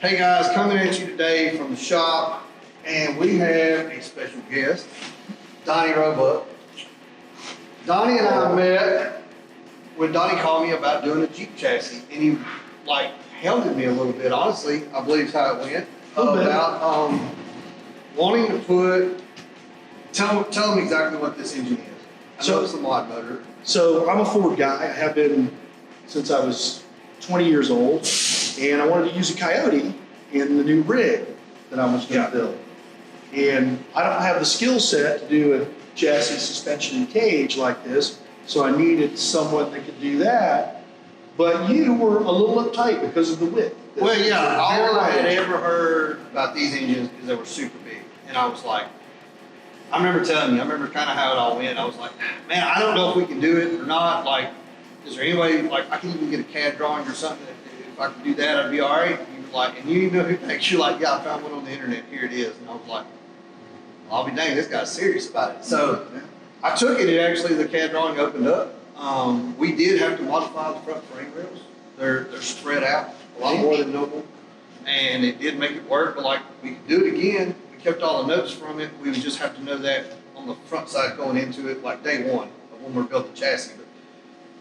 Hey guys, coming at you today from the shop, and we have a special guest, Donnie Roebuck. Donnie and I met when Donnie called me about doing a Jeep chassis, and he hounded me a little bit, honestly, I believe is how it went, about wanting to put, tell him exactly what this engine is. I know it's a mod motor. So I'm a Ford guy. I have been since I was 20 years old, and I wanted to use a Coyote in the new rig that I was going to build. And I don't have the skill set to do a chassis, suspension, and cage like this, so I needed someone that could do that. But you were a little uptight because of the width. Well, yeah, all I had ever heard about these engines is they were super big, and I was like, I remember telling you, I remember kind of how it all went. I was like, man, I don't know if we can do it or not. Like, is there any way, like, I can even get a CAD drawing or something? If I could do that, I'd be all right. And you were like, and you know who makes you like, yeah, I found one on the internet. Here it is. And I was like, well, I'll be dang, this guy's serious about it. So I took it. It actually, the CAD drawing opened up. We did have to modify the front frame rails. They're spread out a lot more than normal, and it did make it work. But like, we could do it again. We kept all the notes from it. We would just have to know that on the front side going into it, like day one of when we're building the chassis. But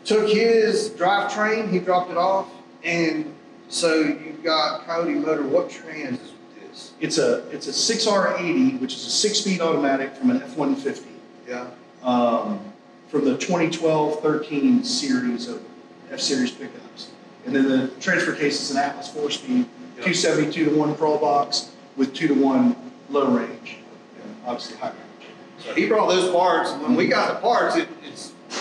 took his drivetrain, he dropped it off, and so you've got Coyote motor. What trans is this? It's a 6R80, which is a 6-speed automatic from an F-150. Yeah. From the 2012-13 series of F-Series pickups. And then the transfer case is an Atlas 4-speed, 272-to-1 crawl box with 2-to-1 low range, and obviously high range. So he brought those parts, and when we got the parts, it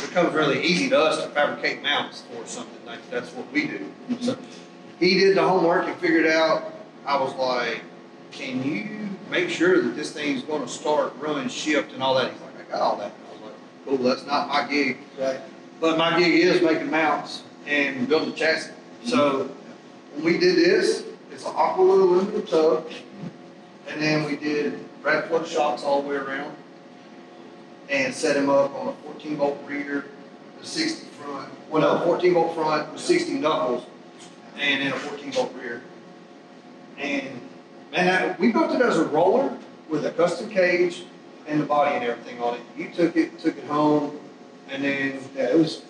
becomes really easy to us to fabricate mounts or something. Like, that's what we do. Mm-hmm. So he did the homework and figured out. I was like, can you make sure that this thing's going to start, run, shift, and all that? He's like, I got all that. And I was like, cool, that's not my gig. Right. But my gig is making mounts and building chassis. Mm-hmm. So when we did this, it's an aqua aluminum tub, and then we did rat flood shocks all the way around, and set him up on a 14-bolt rear, a 60 front. Well, no, 14-bolt front with 60 knuckles, and then a 14-bolt rear. And man, we built it as a roller with a custom cage and the body and everything on it. You took it home, and then Yeah, it was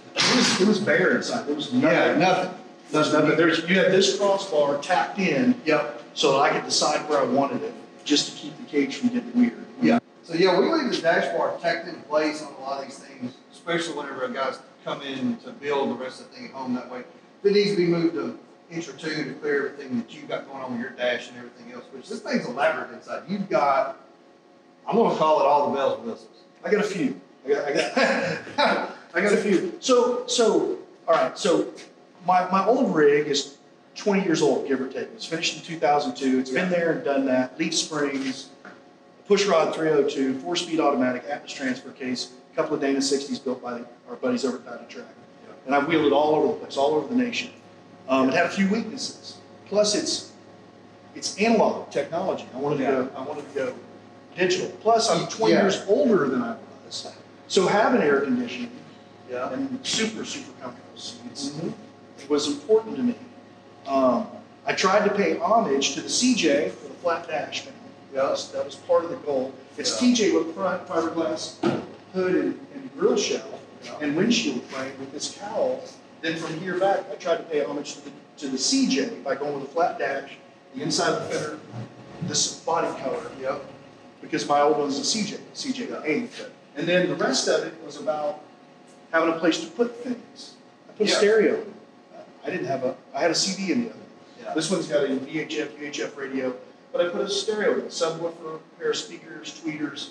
bare inside. There was nothing. yeah, nothing. There's nothing. You had this crossbar tacked in, Yep. so I could decide where I wanted it, just to keep the cage from getting weird. Yeah. So yeah, we leave the dash bar tacked in place on a lot of these things, especially whenever a guy's come in to build the rest of the thing at home that way. If it needs to be moved an inch or two to clear everything that you've got going on with your dash and everything else, which this thing's elaborate inside. You've got, I'm gonna call it all the bells and whistles. I got a few. I got a few. So, all right. So, my old rig is 20 years old, give or take. It was finished in 2002. It's been there and done that. Leaf springs, push rod 302, 4-speed automatic, Atlas transfer case, a couple of Dana 60s built by our buddies over at Dynatrack. And I wheeled it all over the place, all over the nation. It had a few weaknesses. Plus, it's analog technology. I wanted to go digital. Plus, I'm 20 years older than I was, so having air conditioning and super comfortable seats it was important to me. I tried to pay homage to the CJ for the flat dash panel. That was part of the goal. It's TJ with front fiberglass hood and grill shell and windshield frame with this cowl. Then from here back, I tried to pay homage to the CJ by going with a flat dash, the inside of the fender, this body color. Because my old one was a CJ8. And then the rest of it was about having a place to put things. I put a stereo in. I had a CD in the other. This one's got a VHF, UHF radio, but I put a stereo in, subwoofer, pair of speakers, tweeters.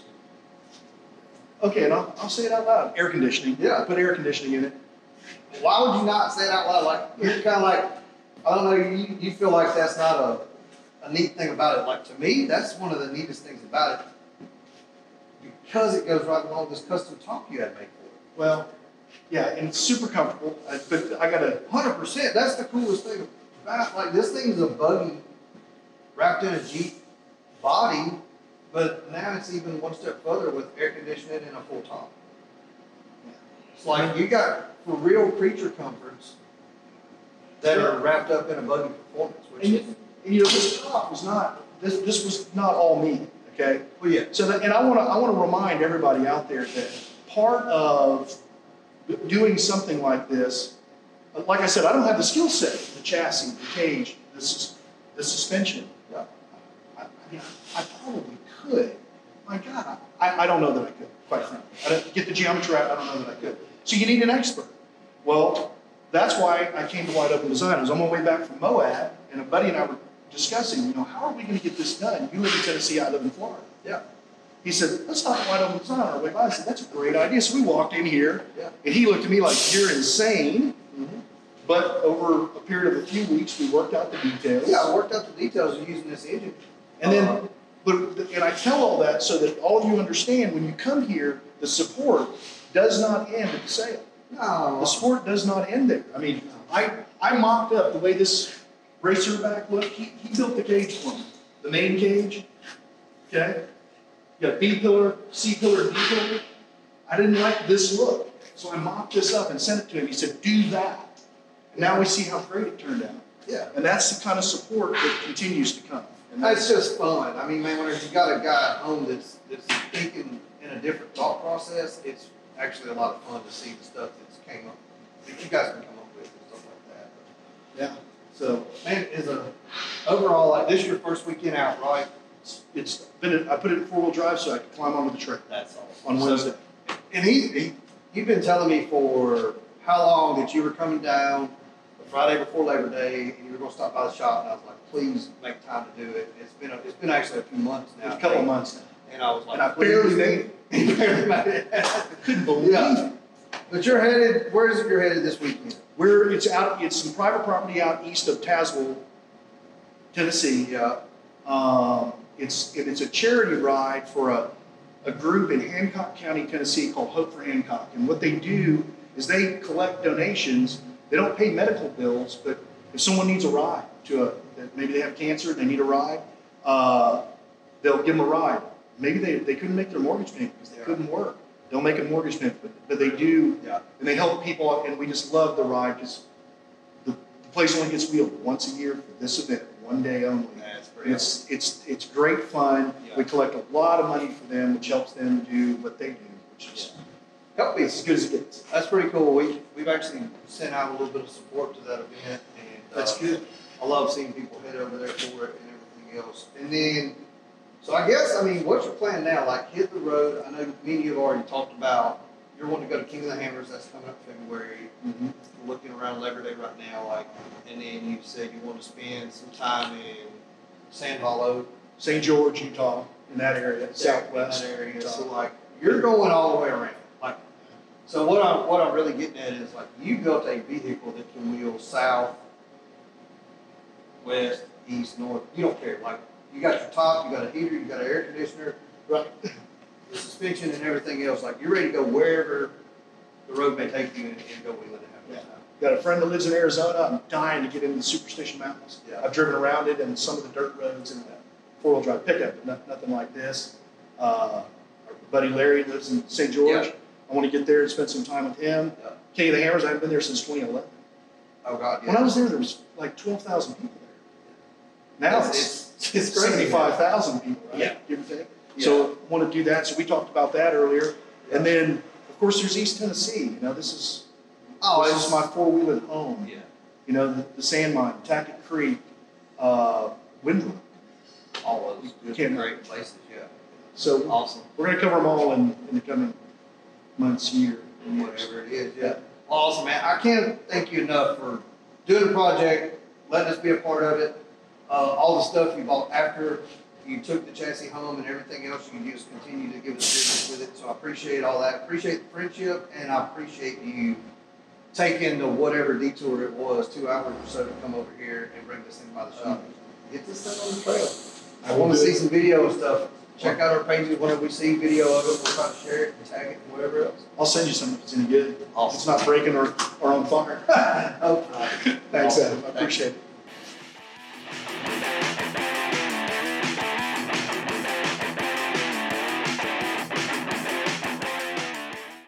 Okay, and I'll say it out loud. Air conditioning. Yeah. I put air conditioning in it. Why would you not say it out loud? Like, you're kind of like, I don't know, you feel like that's not a neat thing about it. Like, to me, that's one of the neatest things about it. Because it goes right along this custom top you had made for it. Well, yeah, and it's super comfortable. But I got a 100%. That's the coolest thing about it. Like, this thing is a buggy wrapped in a Jeep body, but now it's even one step further with air conditioning and a full top. It's like you got for real creature comforts that are wrapped up in a buggy performance, which is And you know, this top was not, this was not all me, okay? Well, yeah. So that, and I wanna remind everybody out there that part of doing something like this, like I said, I don't have the skill set, the chassis, the cage, the suspension. Yeah. I mean, I probably could. My God, I don't know that I could, quite frankly. I don't get the geometry right, I don't know that I could. So you need an expert. Well, that's why I came to Wide Open Design. I was on my way back from Moab, and a buddy and I were discussing, you know, how are we going to get this done? You live in Tennessee, I live in Florida. Yeah. He said, let's stop at Wide Open Design on our way by. I said, that's a great idea. So we walked in here, Yeah. and he looked at me like, you're insane. Mm-hmm. But over a period of a few weeks, we worked out the details. Yeah, I worked out the details of using this engine. And then, and I tell all that so that all of you understand, when you come here, the support does not end at the sale. No. The support does not end there. I mean, I mocked up the way this racer back looked. He built the cage for me. The main cage, okay? You got B pillar, C pillar, D pillar. I didn't like this look. So I mocked this up and sent it to him. He said, do that. And now we see how great it turned out. Yeah. And that's the kind of support that continues to come. And It's just fun. I mean, man, when you got a guy at home that's thinking in a different thought process, it's actually a lot of fun to see the stuff that's came up, that you guys can come up with and stuff like that. yeah. So Man, overall, like, this is your first weekend out, right? it's been, I put it in 4-wheel drive so I could climb onto the trail That's awesome. on Wednesday. And you've been telling me for how long that you were coming down the Friday before Labor Day, and you were going to stop by the shop, and I was like, please make time to do it. It's been actually a few months now. It's a couple of months now. And I was like, And I barely made it. You barely made it. I couldn't believe Yeah. it. But you're headed, where is it you're headed this weekend? It's some private property out east of Tazewell, Tennessee. Yeah. It's a charity ride for a group in Hancock County, Tennessee called Hope for Hancock. And what they do is they collect donations. They don't pay medical bills, but if someone needs a ride maybe they have cancer, they need a ride, they'll give them a ride. Maybe they couldn't make their mortgage payment because they couldn't work. They'll make a mortgage payment, but they do, Yeah. and they help people, and we just love the ride because the place only gets wheeled once a year for this event, one day only. That's pretty awesome. It's great fun. Yeah. We collect a lot of money for them, which helps them do what they do, which is Help me. as good as it gets. That's pretty cool. We've actually sent out a little bit of support to that event, and That's good. I love seeing people head over there for it and everything else. And then, so I guess, I mean, what's your plan now? Like, hit the road. I know me and you have already talked about you're wanting to go to King of the Hammers. That's coming up February. Mm-hmm. We're looking around Labor Day right now, like, and then you said you want to spend some time in Sand Hollow, St. George, Utah, in that area, southwest. in that area. Utah. So like, you're going all the way around. Like, so what I'm really getting at is like, you built a vehicle that can wheel south, west, east, north. You don't care. Like, you got your top, you got a heater, you got an air conditioner, Right. the suspension and everything else. Like, you're ready to go wherever the road may take you and go wheeling and have a good time. Got a friend that lives in Arizona. I'm dying to get into the Superstition Mountains. Yeah. I've driven around it and some of the dirt roads and that 4-wheel drive pickup, but nothing like this. Our buddy Larry lives in St. George. Yeah. I want to get there and spend some time with him. Yeah. King of the Hammers, I haven't been there since 2011. Oh God, yeah. When I was there was like 12,000 people there. Now it's crazy. 75,000 people, right? Yeah. Give or take. Yeah. So I want to do that. So we talked about that earlier. Yeah. And then, of course, there's East Tennessee. You know, this is my 4-wheeler home. Yeah. You know, the Sand Mine, Tackett Creek, Windbrook. All those You good, can't- great places. Yeah. So Awesome. we're going to cover them all in the coming months, years. Whatever it is, yeah. Awesome, man. I can't thank you enough for doing the project, letting us be a part of it. All the stuff you bought after you took the chassis home and everything else, you just continue to give us business with it. So I appreciate all that. Appreciate the friendship, and I appreciate you taking the whatever detour it was, 2 hours or so to come over here and bring this thing by the shop. Get this thing on the trail. I want to see some video and stuff. Check out our pages whenever we see video of it. We'll try to share it and tag it and whatever else. I'll send you some if it's any good. Awesome. If it's not breaking or on fire. Oh, Thanks, Awesome. Adam. I appreciate it.